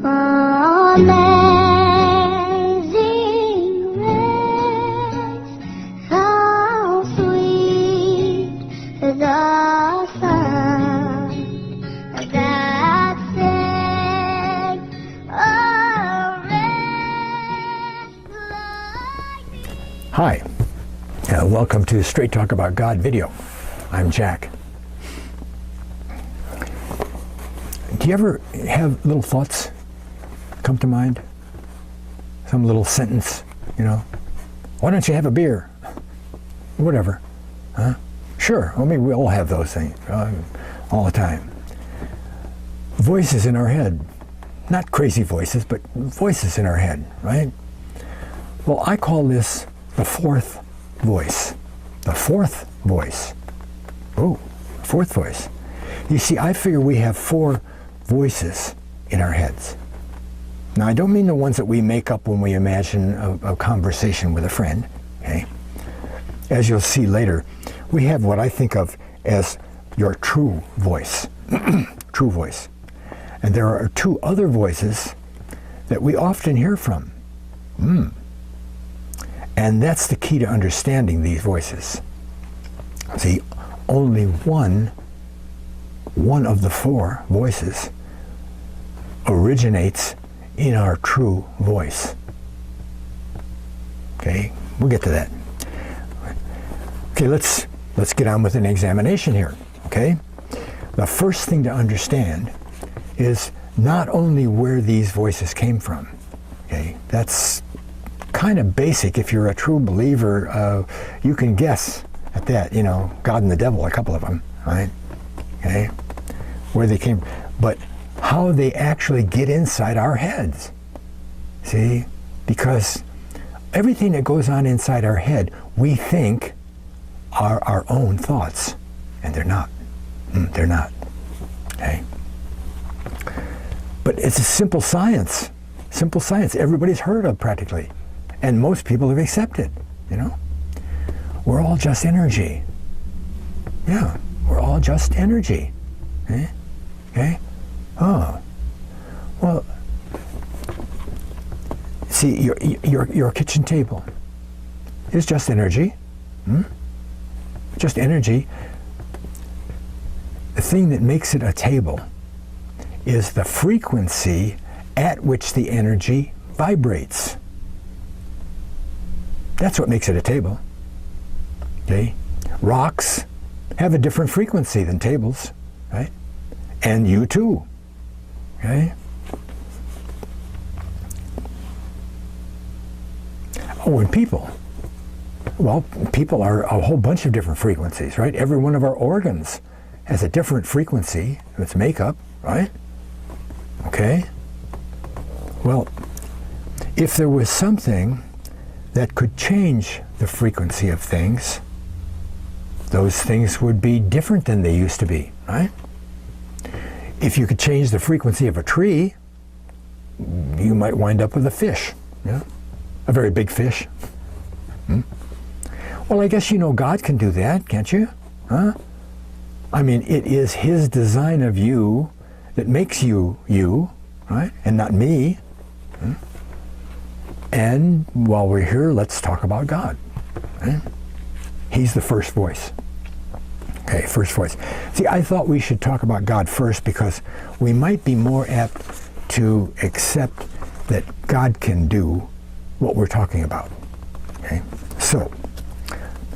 Amazing grace, how sweet the sound that saved a wretch like me. Hi, welcome to Straight Talk About God video. I'm Jack. Do you ever have little thoughts come to mind? Some little sentence, you know? Why don't you have a beer? Whatever. Huh? Sure, well, maybe we all have those things all the time. Voices in our head. Not crazy voices, but voices in our head, right? Well, I call this the fourth voice. The fourth voice. Oh, fourth voice. You see, I figure we have four voices in our heads. Now, I don't mean the ones that we make up when we imagine a conversation with a friend, okay? As you'll see later, we have what I think of as your true voice. True voice. And there are two other voices that we often hear from. And that's the key to understanding these voices. See, only one of the four voices originates in our true voice. Okay, we'll get to that. Okay, let's get on with an examination here. Okay, the first thing to understand is not only where these voices came from. Okay, that's kind of basic. If you're a true believer, you can guess at that. You know, God and the devil, a couple of them, right? Okay, where they came, but how they actually get inside our heads. See, because everything that goes on inside our head, we think are our own thoughts, and they're not. They're not. Okay. But it's a simple science. Simple science. Everybody's heard of practically, and most people have accepted. You know, we're all just energy. Yeah, we're all just energy. Okay. Okay. Oh, well, see, your kitchen table is just energy. Just energy. The thing that makes it a table is the frequency at which the energy vibrates. That's what makes it a table. Okay? Rocks have a different frequency than tables, right? And you too. Okay? Oh, and people. Well, people are a whole bunch of different frequencies, right? Every one of our organs has a different frequency of its makeup, right? Okay? Well, if there was something that could change the frequency of things, those things would be different than they used to be, right? If you could change the frequency of a tree, you might wind up with a fish, yeah? A very big fish. Well, I guess you know God can do that, can't you? Huh? I mean, it is His design of you that makes you you, right? And not me. And while we're here, let's talk about God. Right? He's the first voice. Okay, first voice. See, I thought we should talk about God first because we might be more apt to accept that God can do what we're talking about. Okay? So,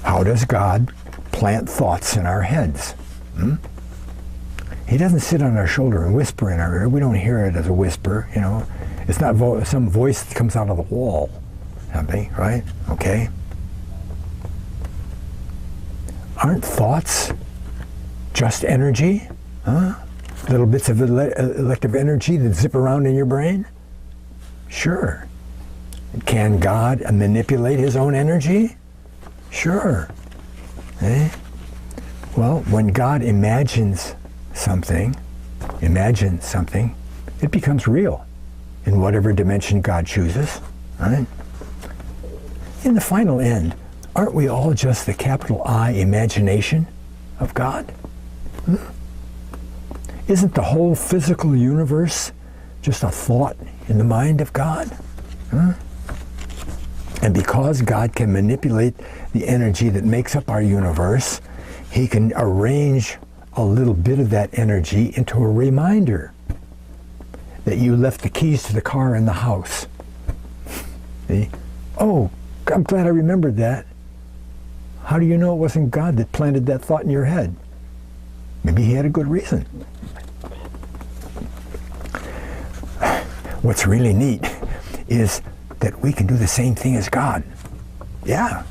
how does God plant thoughts in our heads? He doesn't sit on our shoulder and whisper in our ear. We don't hear it as a whisper, you know. It's not some voice that comes out of the wall, something, right? Okay. Aren't thoughts just energy? Huh? Little bits of electric energy that zip around in your brain? Sure. Can God manipulate His own energy? Sure. Eh? Well, when God imagines something, it becomes real in whatever dimension God chooses, right? In the final end, aren't we all just the capital I imagination of God? Isn't the whole physical universe just a thought in the mind of God? Huh? And because God can manipulate the energy that makes up our universe, he can arrange a little bit of that energy into a reminder that you left the keys to the car in the house. See? Oh, I'm glad I remembered that. How do you know it wasn't God that planted that thought in your head? Maybe he had a good reason. What's really neat is that we can do the same thing as God. Yeah.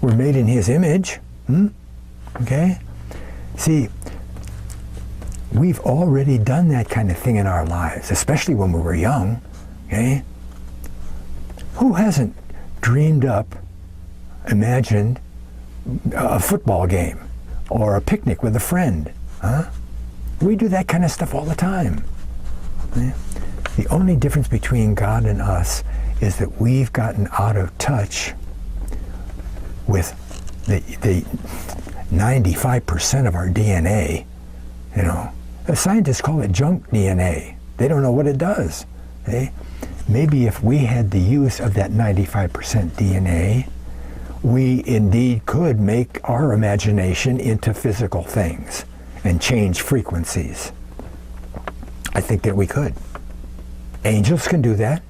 We're made in his image. Okay? See, we've already done that kind of thing in our lives, especially when we were young. Okay? Who hasn't dreamed up, imagined a football game or a picnic with a friend? Huh? We do that kind of stuff all the time. Okay? The only difference between God and us is that we've gotten out of touch with the 95% of our DNA. You know, the scientists call it junk DNA. They don't know what it does. Okay? Maybe if we had the use of that 95% DNA, we indeed could make our imagination into physical things and change frequencies. I think that we could. Angels can do that.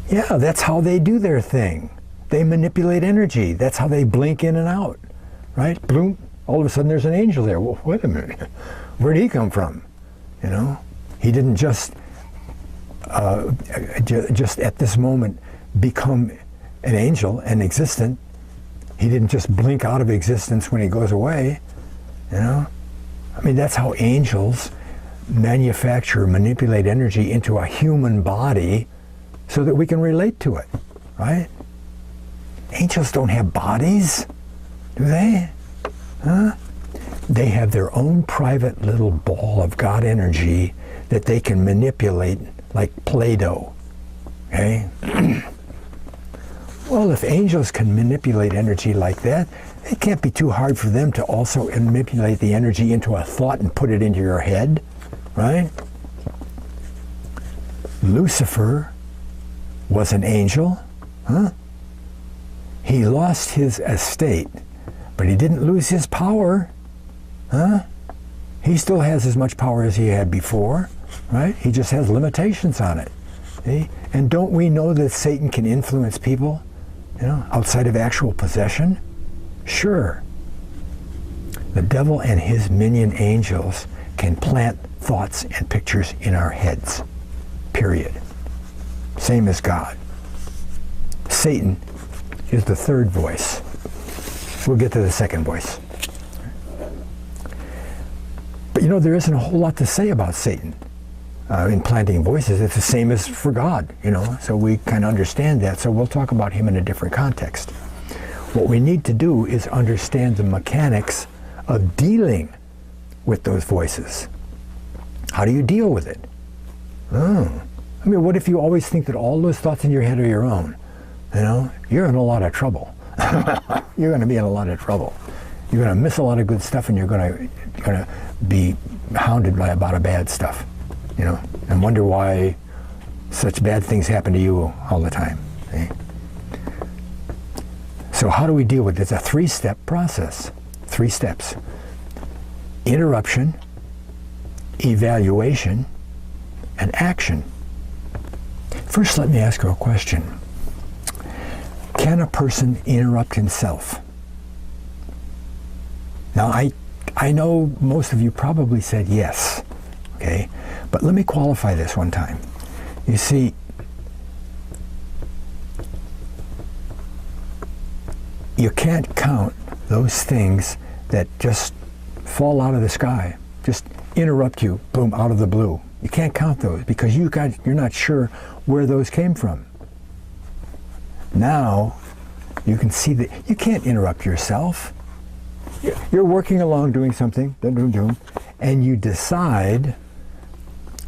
Yeah, that's how they do their thing. They manipulate energy. That's how they blink in and out, right? Bloom, all of a sudden there's an angel there. Well, wait a minute. Where'd he come from? You know, he didn't just at this moment become an angel and existent. He didn't just blink out of existence when he goes away. You know, I mean, that's how angels manufacture, manipulate energy into a human body so that we can relate to it, right? Angels don't have bodies, do they? Huh? They have their own private little ball of God energy that they can manipulate like Play-Doh, okay? Well, if angels can manipulate energy like that, it can't be too hard for them to also manipulate the energy into a thought and put it into your head, right? Lucifer was an angel, huh? He lost his estate, but he didn't lose his power, huh? He still has as much power as he had before, right? He just has limitations on it. See? And don't we know that Satan can influence people, you know, outside of actual possession? Sure. The devil and his minion angels can plant thoughts and pictures in our heads, period. Same as God. Satan is the third voice. We'll get to the second voice. But you know, there isn't a whole lot to say about Satan in planting voices. It's the same as for God, you know, so we kind of understand that. So we'll talk about him in a different context. What we need to do is understand the mechanics of dealing with those voices. How do you deal with it? I mean, what if you always think that all those thoughts in your head are your own? You know, you're in a lot of trouble. You're going to be in a lot of trouble. You're going to miss a lot of good stuff, and you're going to be hounded by a lot of bad stuff, you know, and wonder why such bad things happen to you all the time. See? So how do we deal with it? It's a three-step process. 3 steps. Interruption, evaluation, and action. First, let me ask you a question. Can a person interrupt himself? Now, I know most of you probably said yes, okay? But let me qualify this one time. You see, you can't count those things that just fall out of the sky, just interrupt you, boom, out of the blue. You can't count those because you're not sure where those came from. Now, you can see that you can't interrupt yourself. You're working along doing something, and you decide,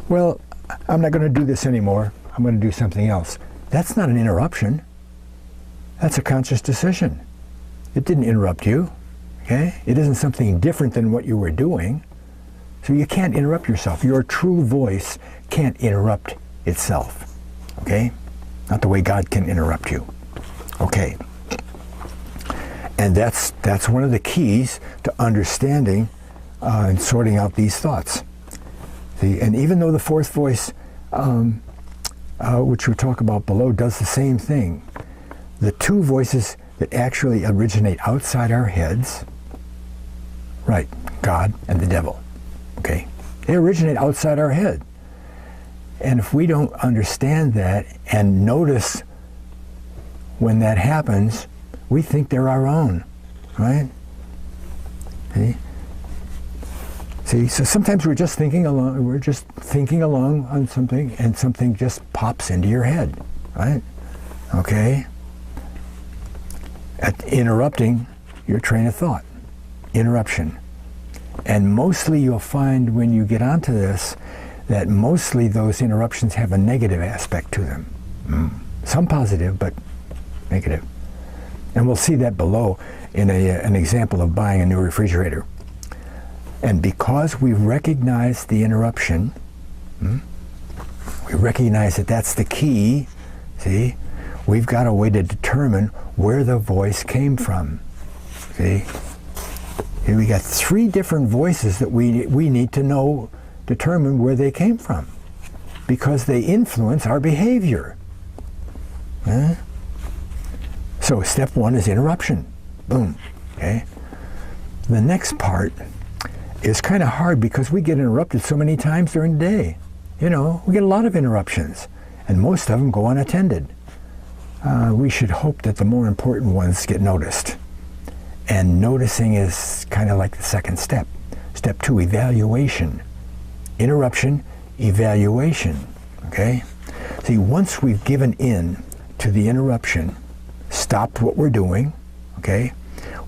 well, I'm not going to do this anymore. I'm going to do something else. That's not an interruption. That's a conscious decision. It didn't interrupt you, okay? It isn't something different than what you were doing. So you can't interrupt yourself. Your true voice can't interrupt itself. Okay? Not the way God can interrupt you. Okay. And that's one of the keys to understanding and sorting out these thoughts. See, and even though the fourth voice, which we'll talk about below, does the same thing, the two voices that actually originate outside our heads, right, God and the devil, okay, they originate outside our head. And if we don't understand that and notice when that happens, we think they're our own, right? See, so sometimes we're just thinking along on something, and something just pops into your head, right? Okay? Interrupting your train of thought. Interruption. And mostly you'll find when you get onto this that mostly those interruptions have a negative aspect to them. Some positive, but negative. And we'll see that below in an example of buying a new refrigerator. And because we recognize the interruption, we recognize that that's the key, see, we've got a way to determine where the voice came from. See? Here we got three different voices that we need to determine where they came from, because they influence our behavior. So step one is interruption. Boom. Okay. The next part is kind of hard because we get interrupted so many times during the day. You know, we get a lot of interruptions, and most of them go unattended. We should hope that the more important ones get noticed. And noticing is kind of like the second step. Step two, evaluation. Interruption, evaluation. Okay? See, once we've given in to the interruption, stopped what we're doing, okay,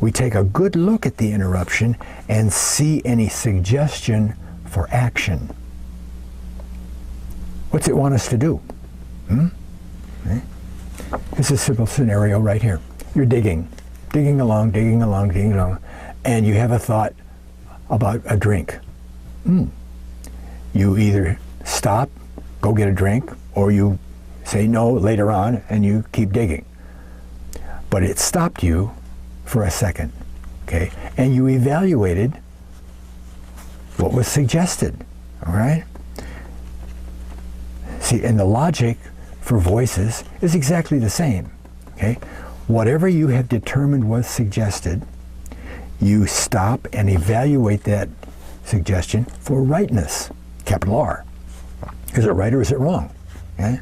we take a good look at the interruption and see any suggestion for action. What's it want us to do? Okay. This is a simple scenario right here. You're digging along, and you have a thought about a drink. You either stop, go get a drink, or you say no later on and you keep digging. But it stopped you for a second, okay? And you evaluated what was suggested, all right? See, and the logic for voices is exactly the same, okay? Whatever you have determined was suggested, you stop and evaluate that suggestion for rightness, capital R. Is it right or is it wrong? Okay?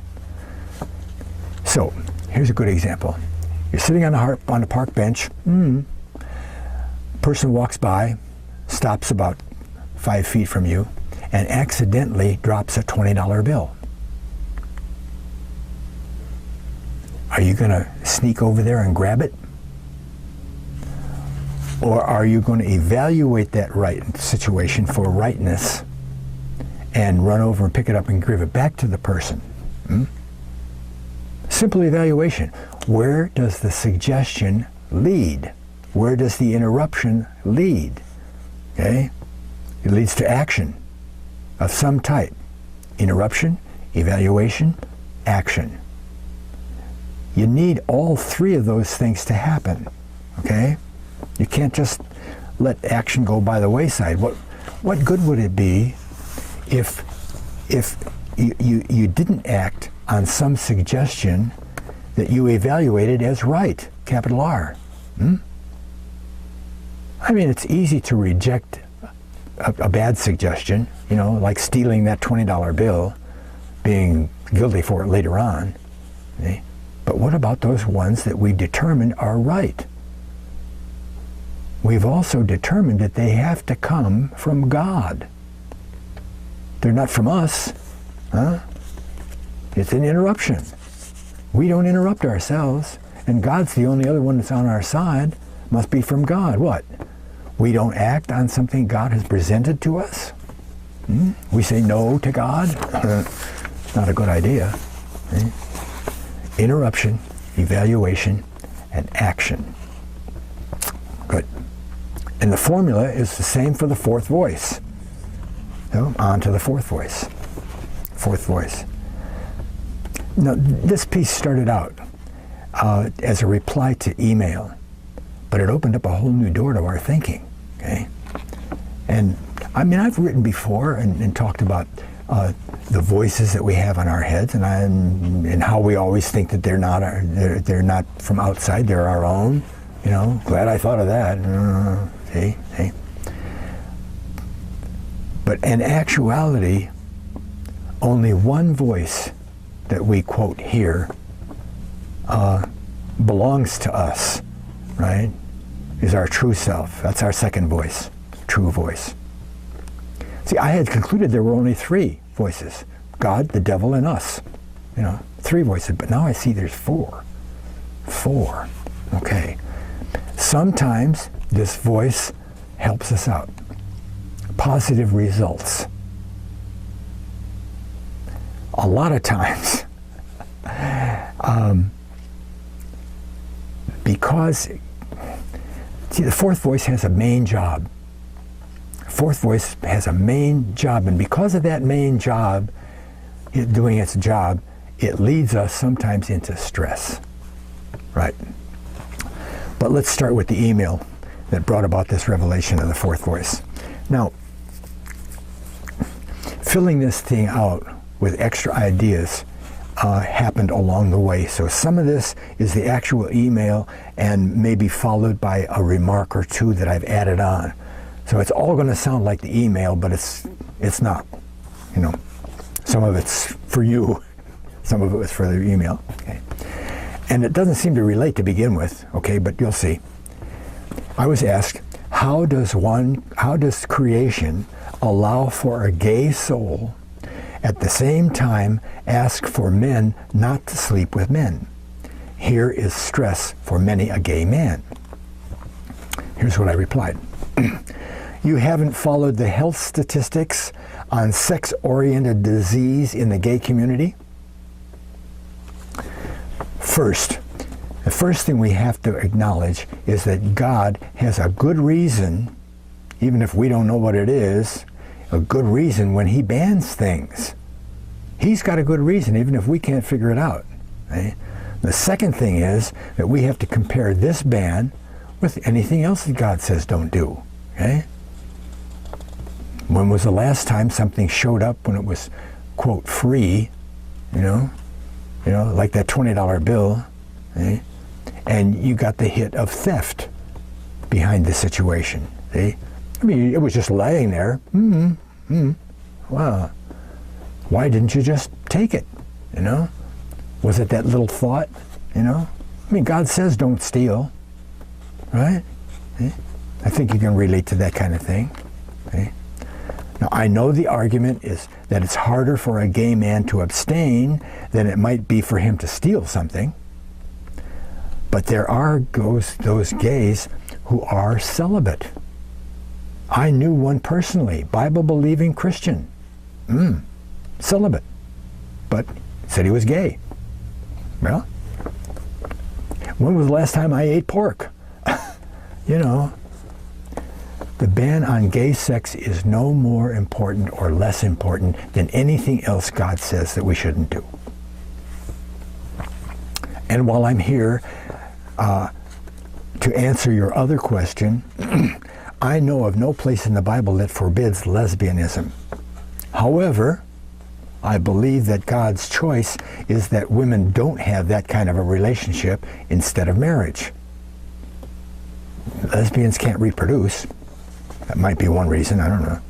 So, here's a good example. You're sitting on a park bench. Person walks by, stops about 5 feet from you, and accidentally drops a $20 bill. Are you going to sneak over there and grab it? Or are you going to evaluate that situation for rightness and run over and pick it up and give it back to the person? Simple evaluation. Where does the suggestion lead? Where does the interruption lead? Okay? It leads to action of some type. Interruption, evaluation, action. You need all three of those things to happen. Okay? You can't just let action go by the wayside. What good would it be if you didn't act on some suggestion that you evaluated as right, capital R? I mean, it's easy to reject a bad suggestion, you know, like stealing that $20 bill, being guilty for it later on. Okay? But what about those ones that we determined are right? We've also determined that they have to come from God. They're not from us. It's an interruption. We don't interrupt ourselves, and God's the only other one that's on our side. Must be from God. What? We don't act on something God has presented to us? We say no to God? Not a good idea. Interruption, evaluation, and action. Good. And the formula is the same for the fourth voice. So on to the fourth voice. Fourth voice. Now, this piece started out as a reply to email, but it opened up a whole new door to our thinking. Okay, and I mean, I've written before and talked about the voices that we have in our heads, and how we always think that they're not from outside; they're our own. You know, glad I thought of that. See. But in actuality, only one voice that we quote here belongs to us, right? Is our true self. That's our second voice, true voice. See, I had concluded there were only three voices: God, the devil, and us. You know, three voices. But now I see there's four. Four. Okay. Sometimes this voice helps us out. Positive results. A lot of times, because the fourth voice has a main job. Fourth voice has a main job, and because of that main job, it doing its job, it leads us sometimes into stress, right? But let's start with the email that brought about this revelation of the fourth voice. Now, filling this thing out with extra ideas happened along the way. So some of this is the actual email and maybe followed by a remark or two that I've added on. So it's all going to sound like the email, but it's not. You know, some of it's for you, some of it was for the email. Okay. And it doesn't seem to relate to begin with, okay, but you'll see. I was asked, how does creation allow for a gay soul at the same time ask for men not to sleep with men? Here is stress for many a gay man. Here's what I replied. You haven't followed the health statistics on sex-oriented disease in the gay community? First, the first thing we have to acknowledge is that God has a good reason, even if we don't know what it is, a good reason when he bans things. He's got a good reason, even if we can't figure it out. Right? The second thing is that we have to compare this ban with anything else that God says don't do. Okay? When was the last time something showed up when it was, quote, free, you know, like that $20 bill, okay? And you got the hit of theft behind the situation, see? I mean, it was just laying there. Wow. Why didn't you just take it, you know? Was it that little thought, you know? I mean, God says don't steal, right? See? I think you can relate to that kind of thing, okay? Now, I know the argument is that it's harder for a gay man to abstain than it might be for him to steal something. But there are those gays who are celibate. I knew one personally, Bible-believing Christian, celibate, but said he was gay. Well, when was the last time I ate pork? You know. The ban on gay sex is no more important or less important than anything else God says that we shouldn't do. And while I'm here to answer your other question, I know of no place in the Bible that forbids lesbianism. However, I believe that God's choice is that women don't have that kind of a relationship instead of marriage. Lesbians can't reproduce. That might be one reason, I don't know.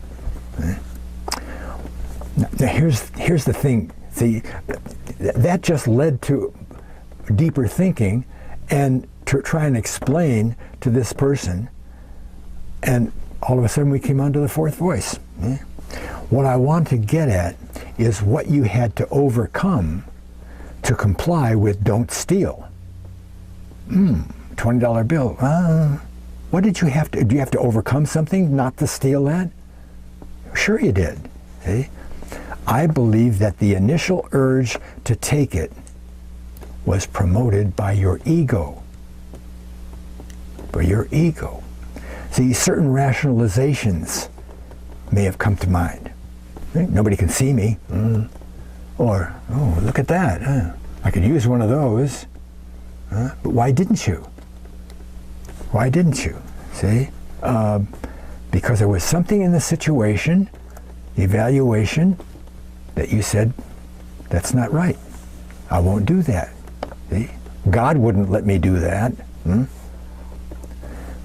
Now here's the thing. See, that just led to deeper thinking and to try and explain to this person, and all of a sudden we came onto the fourth voice. What I want to get at is what you had to overcome to comply with don't steal. $20 bill. What did you have to, do you have to overcome something not to steal that? Sure you did. See? I believe that the initial urge to take it was promoted by your ego. By your ego. See, certain rationalizations may have come to mind. Nobody can see me. Or, oh, look at that. I could use one of those. But why didn't you? Why didn't you? See? Because there was something in the situation, evaluation, that you said, that's not right. I won't do that. See? God wouldn't let me do that.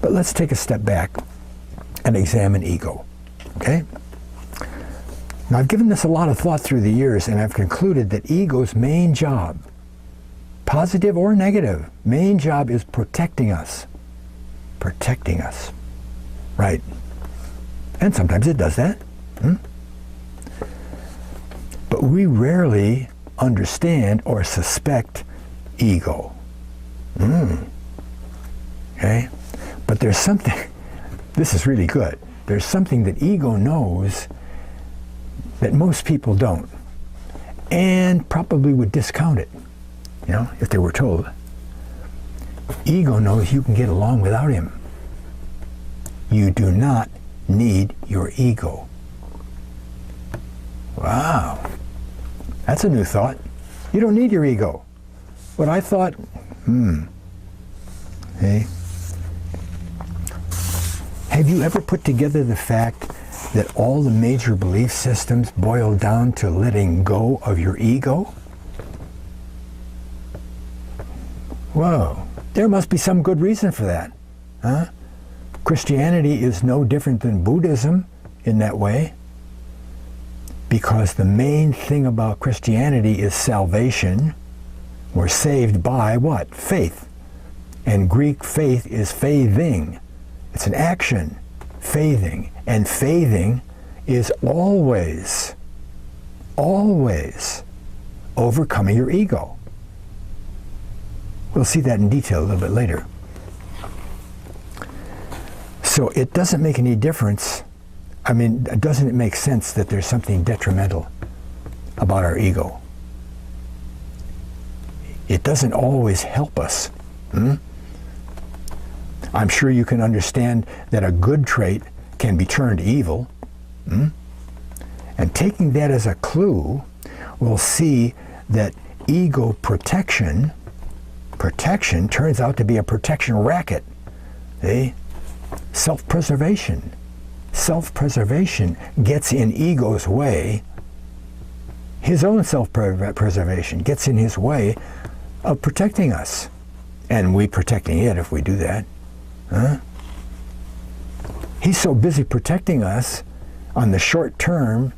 But let's take a step back and examine ego. Okay? Now, I've given this a lot of thought through the years, and I've concluded that ego's main job, positive or negative, main job is protecting us. Protecting us. Right. And sometimes it does that. But we rarely understand or suspect ego. Okay? But there's something, this is really good. There's something that ego knows that most people don't, and probably would discount it, if they were told. Ego knows you can get along without him. You do not need your ego. Wow. That's a new thought. You don't need your ego. What I thought, Hey. Have you ever put together the fact that all the major belief systems boil down to letting go of your ego? Whoa, there must be some good reason for that, huh? Christianity is no different than Buddhism in that way, because the main thing about Christianity is salvation. We're saved by what? Faith. And Greek faith is faithing. It's an action, faithing. And faithing is always, always overcoming your ego. We'll see that in detail a little bit later. So it doesn't make any difference. I mean, doesn't it make sense that there's something detrimental about our ego? It doesn't always help us. I'm sure you can understand that a good trait can be turned evil. And taking that as a clue, we'll see that ego protection turns out to be a protection racket. See? Self-preservation. Self-preservation gets in ego's way. His own self-preservation gets in his way of protecting us. And we protecting it if we do that. Huh? He's so busy protecting us on the short term.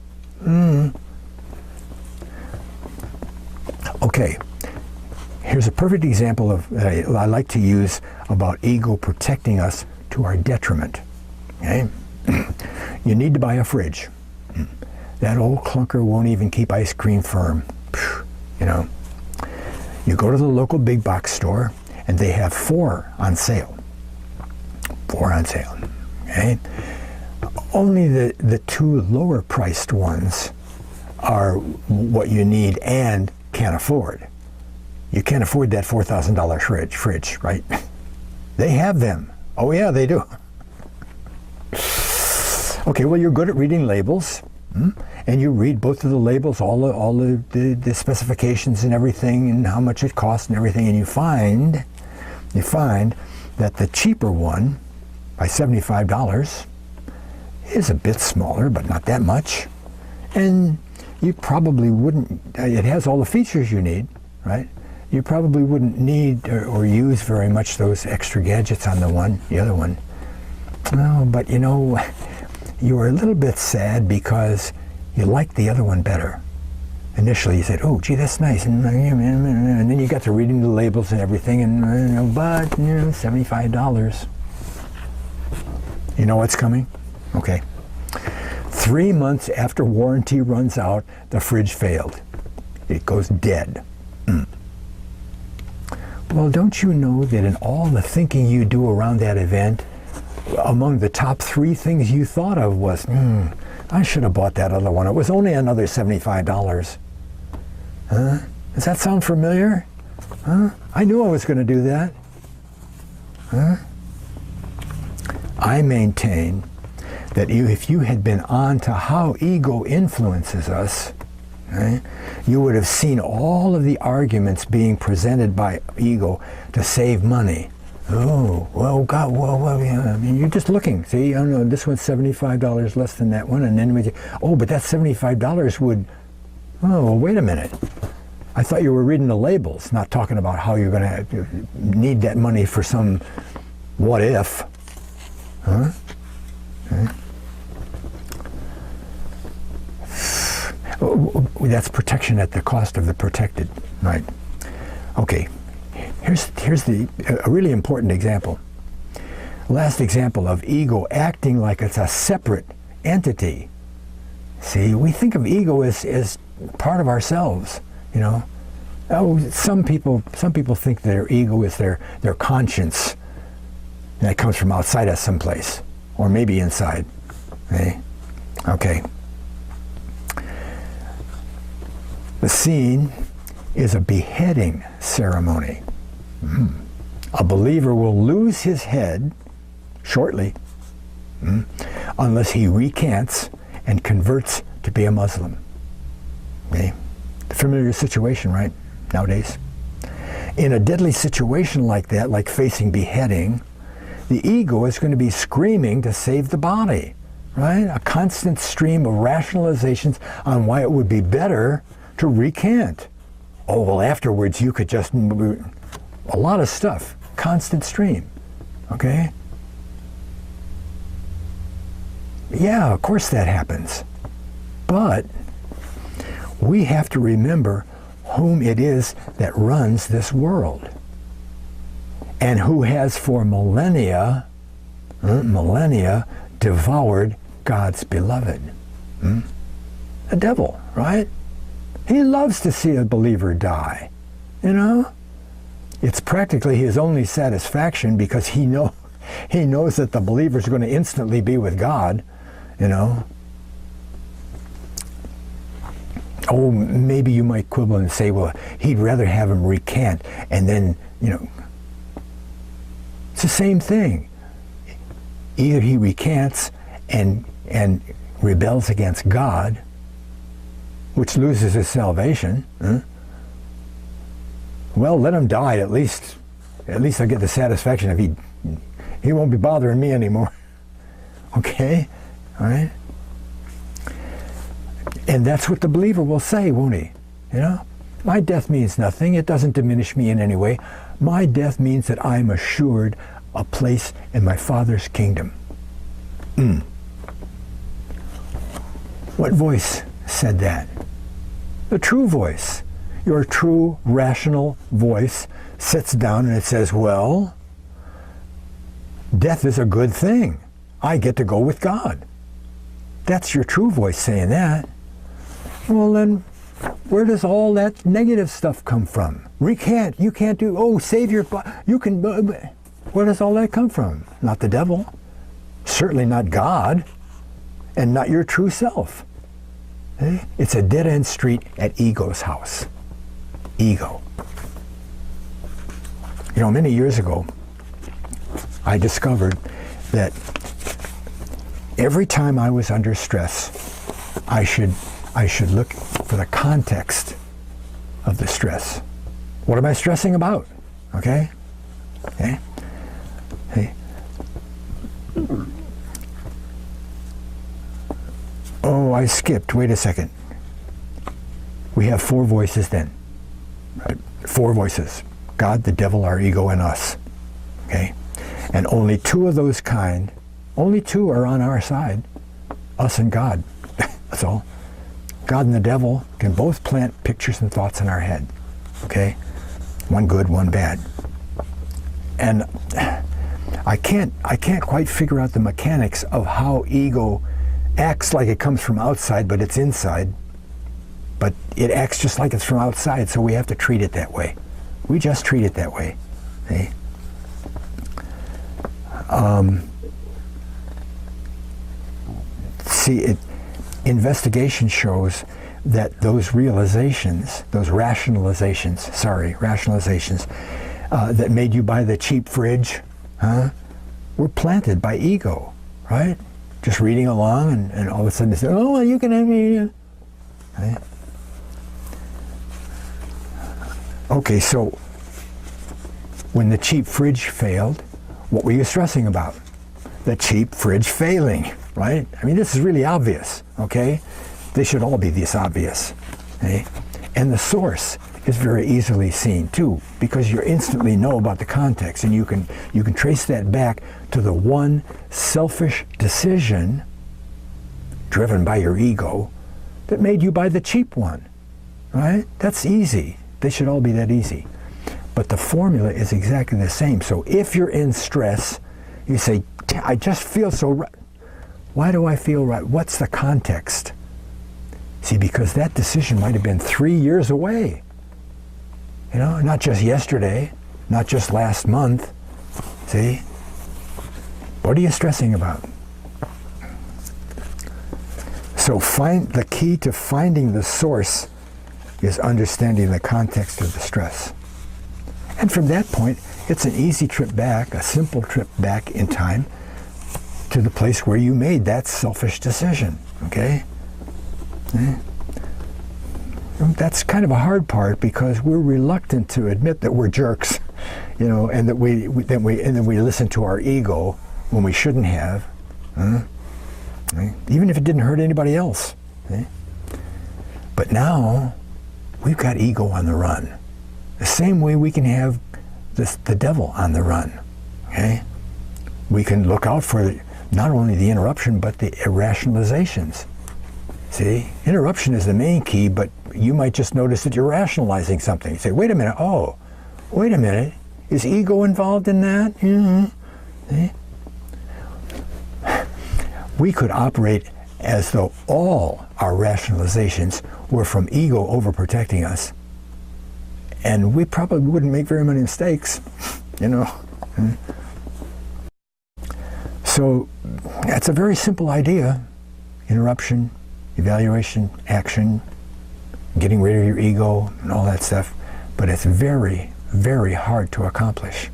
Okay, here's a perfect example of I like to use about ego protecting us to our detriment. Okay, you need to buy a fridge. That old clunker won't even keep ice cream firm. You go to the local big box store, and they have 4 on sale. 4 on sale. Okay? Only the 2 lower priced ones are what you need and can't afford. You can't afford that $4,000 fridge, right? They have them. Oh yeah, they do. Okay, well, you're good at reading labels, and you read both of the labels, all the specifications and everything, and how much it costs and everything, and you find that the cheaper one, by $75, is a bit smaller, but not that much. And you probably wouldn't, it has all the features you need, right? You probably wouldn't need or use very much those extra gadgets on the other one. No, but you were a little bit sad because you liked the other one better. Initially you said, oh, gee, that's nice. And then you got to reading the labels and everything, and but $75. You know what's coming? Okay. 3 months after warranty runs out, the fridge failed. It goes dead. Well, don't you know that in all the thinking you do around that event, among the top 3 things you thought of was, I should have bought that other one. It was only another $75. Huh? Does that sound familiar? Huh? I knew I was going to do that. Huh? I maintain that if you had been on to how ego influences us, right, you would have seen all of the arguments being presented by ego to save money. Oh, well, God, well, yeah. I mean, you're just looking. See, I don't know, this one's $75 less than that one, and then but that $75 would. Oh, well, wait a minute. I thought you were reading the labels, not talking about how you're going to need that money for some what if. Huh? Okay. That's protection at the cost of the protected, right? Okay, here's a really important example. Last example of ego acting like it's a separate entity. See, we think of ego as part of ourselves, you know. Oh, some people think their ego is their conscience, and that comes from outside us someplace, or maybe inside. Okay. The scene is a beheading ceremony. A believer will lose his head shortly unless he recants and converts to be a Muslim. Okay? Familiar situation, right, nowadays? In a deadly situation like that, like facing beheading, the ego is going to be screaming to save the body, right? A constant stream of rationalizations on why it would be better to recant. Oh, well, afterwards you could just, a lot of stuff, constant stream, okay? Yeah, of course that happens. But we have to remember whom it is that runs this world and who has for millennia devoured God's beloved. The devil, right? He loves to see a believer die, you know? It's practically his only satisfaction because he knows that the believer's going to instantly be with God, you know? Oh, maybe you might quibble and say, well, he'd rather have him recant, and then, you know, it's the same thing. Either he recants and rebels against God, which loses his salvation. Well, let him die. At least I'll get the satisfaction if he won't be bothering me anymore. Okay, all right. And that's what the believer will say, won't he? You know, my death means nothing. It doesn't diminish me in any way. My death means that I'm assured a place in my Father's kingdom. What voice said that? The true voice. Your true rational voice sits down and it says, well, death is a good thing. I get to go with God. That's your true voice saying that. Well, then, where does all that negative stuff come from? Recant, you can't do, oh, save your, you can, where does all that come from? Not the devil. Certainly not God. And not your true self. It's a dead-end street at ego's house. Ego. You know, many years ago, I discovered that every time I was under stress, I should look for the context of the stress. What am I stressing about? Okay? Okay? Hey. Oh, I skipped. Wait a second. We have four voices then. Right? Four voices. God, the devil, our ego, and us. Okay? And only two of those kind, only two are on our side. Us and God. That's all. God and the devil can both plant pictures and thoughts in our head. Okay? One good, one bad. And I can't quite figure out the mechanics of how ego acts like it comes from outside, but it's inside. But it acts just like it's from outside, so we have to treat it that way. We just treat it that way. Okay? Investigation shows that those rationalizations that made you buy the cheap fridge, were planted by ego, right? just reading along, and all of a sudden they say, oh, well, you can have me. Right? Okay, so when the cheap fridge failed, what were you stressing about? The cheap fridge failing, right? I mean, this is really obvious, okay? They should all be this obvious, okay? And the source is very easily seen too, because you instantly know about the context, and you can trace that back to the one selfish decision driven by your ego that made you buy the cheap one, right? That's easy. They should all be that easy. But the formula is exactly the same. So if you're in stress, you say, I just feel so right. Why do I feel right? What's the context? See, because that decision might have been 3 years away. You know, not just yesterday, not just last month. See? What are you stressing about? So the key to finding the source is understanding the context of the stress. And from that point, it's an easy trip back, a simple trip back in time to the place where you made that selfish decision, okay? That's kind of a hard part, because we're reluctant to admit that we're jerks, you know, and that we listen to our ego when we shouldn't have, even if it didn't hurt anybody else. Okay? But now we've got ego on the run, the same way we can have the devil on the run. Okay, we can look out for not only the interruption but the irrationalizations. See, interruption is the main key, but you might just notice that you're rationalizing something. You say, wait a minute, oh, wait a minute, is ego involved in that? See? We could operate as though all our rationalizations were from ego overprotecting us, and we probably wouldn't make very many mistakes, you know. So that's a very simple idea: interruption, evaluation, action, getting rid of your ego and all that stuff. But it's very, very hard to accomplish.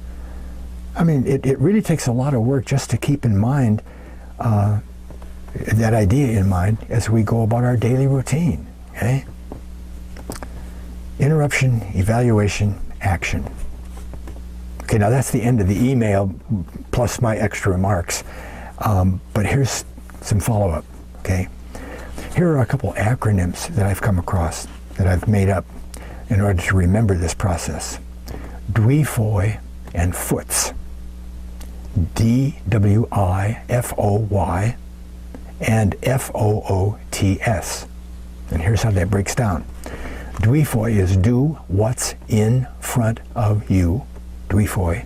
I mean, it really takes a lot of work just to keep in mind that idea in mind as we go about our daily routine. Okay? Interruption, evaluation, action. Okay, now that's the end of the email plus my extra remarks. But here's some follow-up. Okay, here are a couple acronyms that I've come across that I've made up in order to remember this process: DWIFOY and FOOTS. DWIFOY and FOOTS. And here's how that breaks down. DWIFOY is do what's in front of you, DWIFOY,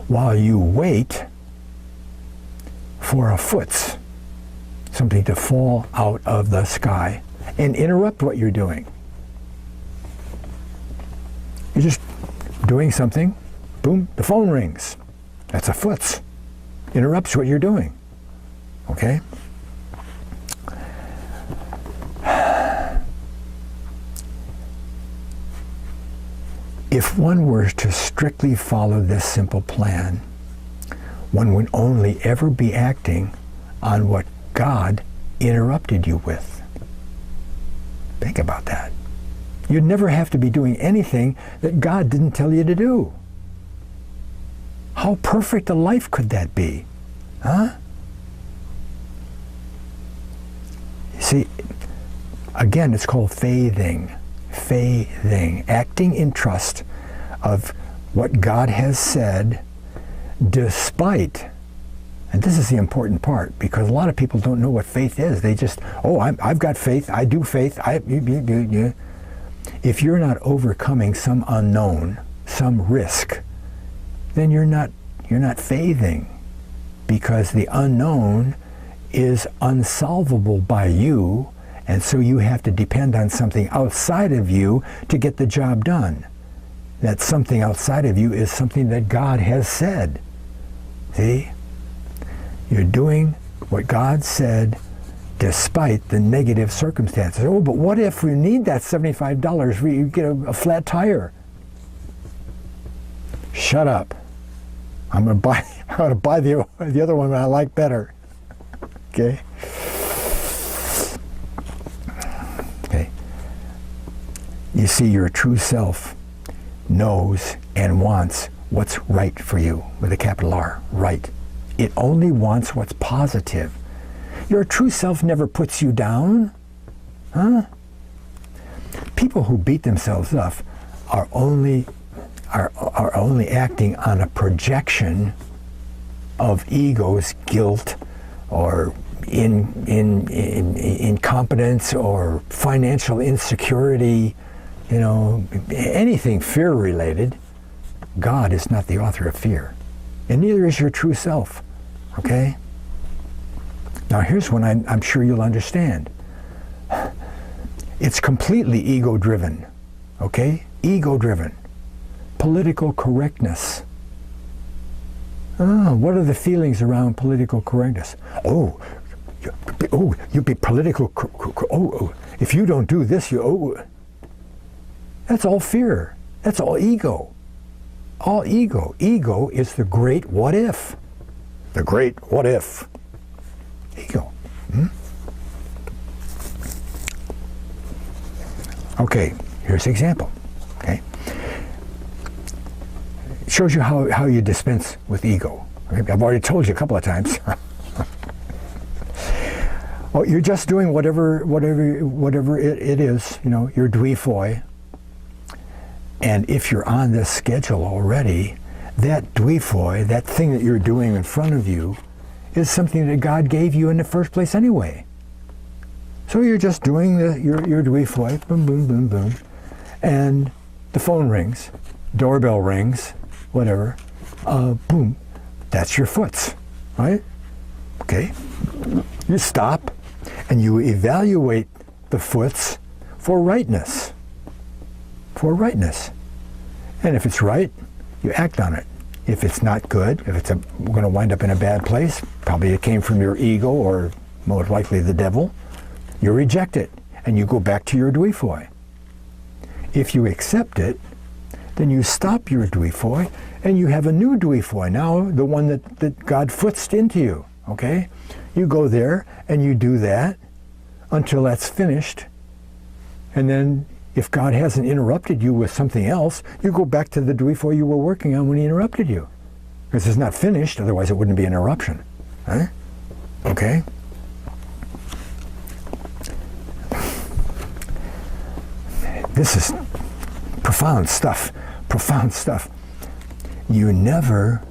while you wait for a FOOTS, something to fall out of the sky and interrupt what you're doing. You're just doing something, boom, the phone rings. That's a FOOTS. Interrupts what you're doing. Okay? If one were to strictly follow this simple plan, one would only ever be acting on what God interrupted you with. Think about that. You'd never have to be doing anything that God didn't tell you to do. How perfect a life could that be? Huh? See, again, it's called faithing. Faithing. Acting in trust of what God has said, despite, and this is the important part, because a lot of people don't know what faith is. They just, oh, I've got faith, I do faith. If you're not overcoming some unknown, some risk, then you're not faithing, because the unknown is unsolvable by you, and so you have to depend on something outside of you to get the job done. That something outside of you is something that God has said. See? You're doing what God said despite the negative circumstances. Oh, but what if we need that $75? We get a flat tire. Shut up. I'm going to buy the other one that I like better. Okay? Okay. You see, your true self knows and wants what's right for you, with a capital R, right. It only wants what's positive. Your true self never puts you down. Huh? People who beat themselves up are only acting on a projection of ego's guilt or incompetence or financial insecurity, anything fear related. God is not the author of fear, and neither is your true self. Okay? Now here's one I'm sure you'll understand. It's completely ego-driven. Okay? Ego-driven. Political correctness. What are the feelings around political correctness? You be political. If you don't do this, that's all fear. That's all ego. All ego. Ego is the great what if. The great what if. Ego. Okay, here's an example. Okay. It shows you how you dispense with ego. Okay? I've already told you a couple of times. Well, you're just doing whatever it is, your dwi foi. And if you're on this schedule already, that dwi foi, that thing that you're doing in front of you, is something that God gave you in the first place anyway. So you're just doing your dwi foi, boom, boom, boom, boom, and the phone rings, doorbell rings, whatever, boom, that's your foots, right? Okay, you stop and you evaluate the foots for rightness, and if it's right, you act on it. If it's not good, if it's going to wind up in a bad place, probably it came from your ego or most likely the devil, you reject it and you go back to your dwi foi. If you accept it, then you stop your dwi foi and you have a new dwi foi, now the one that God footsed into you, okay? You go there and you do that until that's finished, and then if God hasn't interrupted you with something else, you go back to the dwi foi you were working on when he interrupted you. Because it's not finished, otherwise it wouldn't be an interruption. Huh? Okay? This is profound stuff. You never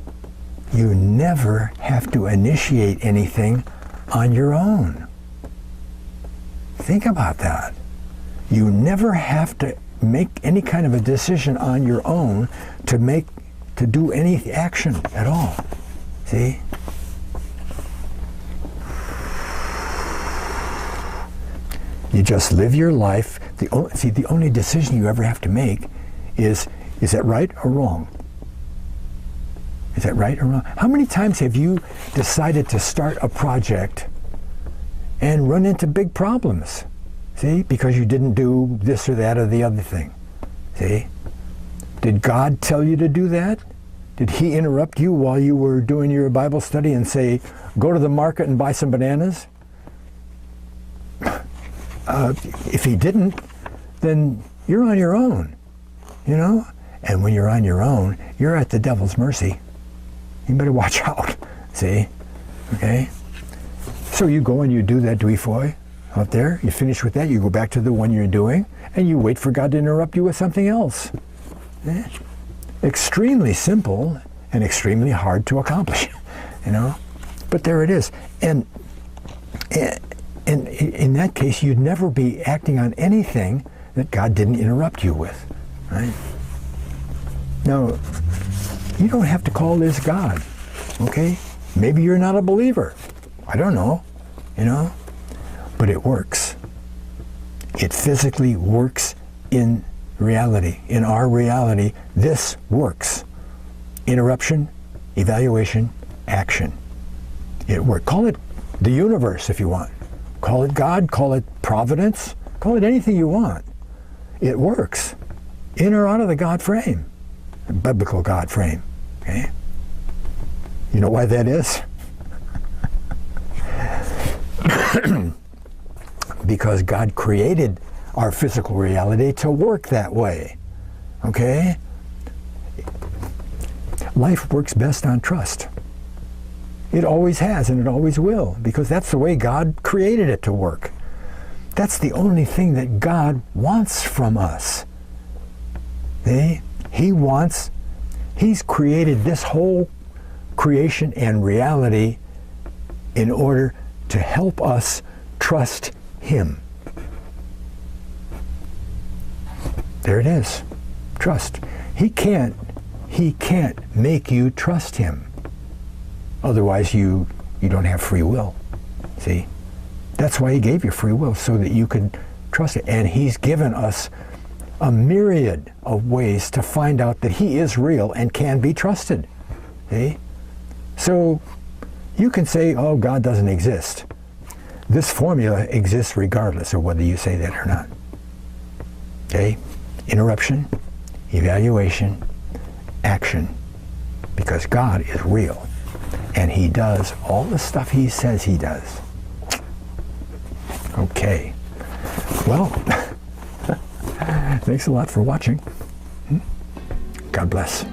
have to initiate anything on your own. Think about that. You never have to make any kind of a decision on your own to do any action at all. See? You just live your life. The only decision you ever have to make is that right or wrong? Is that right or wrong? How many times have you decided to start a project and run into big problems? See? Because you didn't do this or that or the other thing. See? Did God tell you to do that? Did he interrupt you while you were doing your Bible study and say, go to the market and buy some bananas? If he didn't, then you're on your own, And when you're on your own, you're at the devil's mercy. You better watch out, see? Okay? So you go and you do that dwi foi out there, you finish with that, you go back to the one you're doing, and you wait for God to interrupt you with something else. Extremely simple and extremely hard to accomplish, But there it is. And in that case, you'd never be acting on anything that God didn't interrupt you with, right? Now, you don't have to call this God, okay? Maybe you're not a believer. I don't know, But it works. It physically works in reality. In our reality, this works. Interruption, evaluation, action. It works. Call it the universe if you want. Call it God, call it providence, call it anything you want. It works. In or out of the God frame. The biblical God frame. Okay? You know why that is? because God created our physical reality to work that way. Okay? Life works best on trust. It always has, and it always will, because that's the way God created it to work. That's the only thing that God wants from us. See? He's created this whole creation and reality in order to help us trust Him. There it is. Trust. He can't make you trust Him. Otherwise you don't have free will. See? That's why He gave you free will, so that you could trust it. And He's given us a myriad of ways to find out that He is real and can be trusted. See? So you can say, oh, God doesn't exist. This formula exists regardless of whether you say that or not. Okay? Interruption, evaluation, action. Because God is real. And He does all the stuff He says He does. Okay. Well, thanks a lot for watching. God bless.